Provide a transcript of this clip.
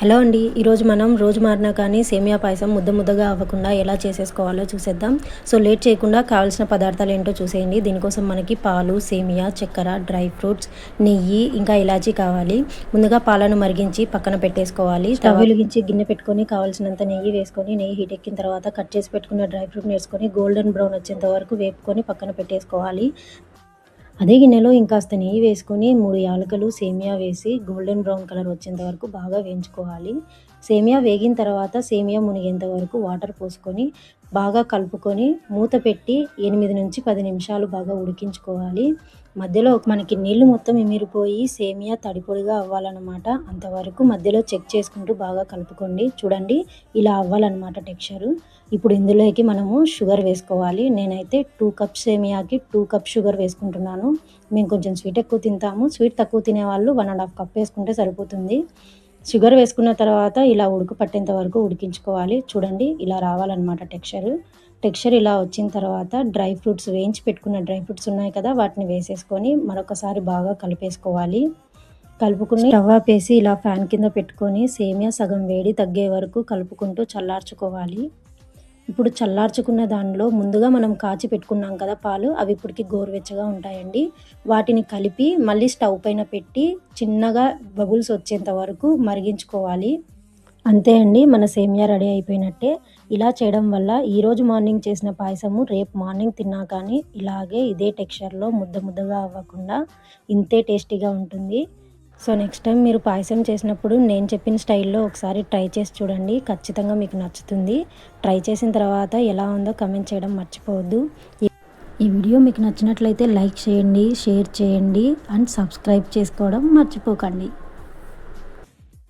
Hello అండి. ఈరోజు మనం రోజు మారినా కానీ సేమియా పాయసం ముద్ద ముద్దగా అవ్వకుండా ఎలా చేసేసుకోవాలో చూసేద్దాం. సో లేట్ చేయకుండా కావాల్సిన పదార్థాలు ఏంటో చూసేయండి. దీనికోసం మనకి పాలు, సేమియా, చక్కెర, డ్రై ఫ్రూట్స్, నెయ్యి, ఇంకా ఇలాచీ కావాలి. ముందుగా పాలను మరిగించి పక్కన పెట్టేసుకోవాలి. స్టవ్ వెలిగించి గిన్నె పెట్టుకొని కావాల్సినంత నెయ్యి వేసుకొని, నెయ్యి హీట్ ఎక్కిన తర్వాత కట్ చేసి పెట్టుకున్న డ్రై ఫ్రూట్ని వేసుకొని గోల్డెన్ బ్రౌన్ వచ్చేంత వరకు వేపుకొని పక్కన పెట్టేసుకోవాలి. అదే గిన్నెలో ఇంకాస్త నెయ్యి వేసుకొని 3 యాలకులు, సేమియా వేసి గోల్డెన్ బ్రౌన్ కలర్ వచ్చేంత వరకు బాగా వేయించుకోవాలి. సేమియా వేగిన తర్వాత సేమియా మునిగేంత వరకు వాటర్ పోసుకొని బాగా కలుపుకొని మూత పెట్టి 8-10 నిమిషాలు బాగా ఉడికించుకోవాలి. మధ్యలో మనకి నీళ్లు మొత్తం ఇమిరిపోయి సేమియా తడిపొడిగా అవ్వాలన్నమాట. అంతవరకు మధ్యలో చెక్ చేసుకుంటూ బాగా కలుపుకోండి. చూడండి, ఇలా అవ్వాలన్నమాట టెక్స్చరు. ఇప్పుడు ఇందులోకి మనము షుగర్ వేసుకోవాలి. నేనైతే 2 కప్స్ సేమియాకి 2 కప్ షుగర్ వేసుకుంటున్నాను. మేము కొంచెం స్వీట్ ఎక్కువ తింటాము. స్వీట్ తక్కువ తినేవాళ్ళు 1½ కప్ వేసుకుంటే సరిపోతుంది. షుగర్ వేసుకున్న తర్వాత ఇలా ఉడుకు పట్టేంత వరకు ఉడికించుకోవాలి. చూడండి, ఇలా రావాలన్నమాట టెక్స్చర్ ఇలా వచ్చిన తర్వాత డ్రై ఫ్రూట్స్, వేయించి పెట్టుకున్న డ్రై ఫ్రూట్స్ ఉన్నాయి కదా, వాటిని వేసేసుకొని మరొకసారి బాగా కలిపేసుకోవాలి. కలుపుకుని స్టవ్ ఆపేసి ఇలా ఫ్యాన్ కింద పెట్టుకొని సేమియా సగం వేడి తగ్గే వరకు కలుపుకుంటూ చల్లార్చుకోవాలి. ఇప్పుడు చల్లార్చుకున్న దానిలో ముందుగా మనం కాచి పెట్టుకున్నాం కదా పాలు, అవి ఇప్పటికి గోరువెచ్చగా ఉంటాయండి. వాటిని కలిపి మళ్ళీ స్టవ్ పైన పెట్టి చిన్నగా బబుల్స్ వచ్చేంత వరకు మరిగించుకోవాలి. అంతే అండి, మన సేమియా రెడీ అయిపోయినట్టే. ఇలా చేయడం వల్ల ఈరోజు మార్నింగ్ చేసిన పాయసము రేపు మార్నింగ్ తిన్నా కానీ ఇలాగే ఇదే టెక్స్చర్లో ముద్ద ముద్దగా అవ్వకుండా ఇంతే టేస్టీగా ఉంటుంది. సో నెక్స్ట్ టైం మీరు పాయసం చేసినప్పుడు నేను చెప్పిన స్టైల్లో ఒకసారి ట్రై చేసి చూడండి. ఖచ్చితంగా మీకు నచ్చుతుంది. ట్రై చేసిన తర్వాత ఎలా ఉందో కమెంట్ చేయడం మర్చిపోవద్దు. ఈ వీడియో మీకు నచ్చినట్లయితే లైక్ చేయండి, షేర్ చేయండి అండ్ సబ్స్క్రైబ్ చేసుకోవడం మర్చిపోకండి.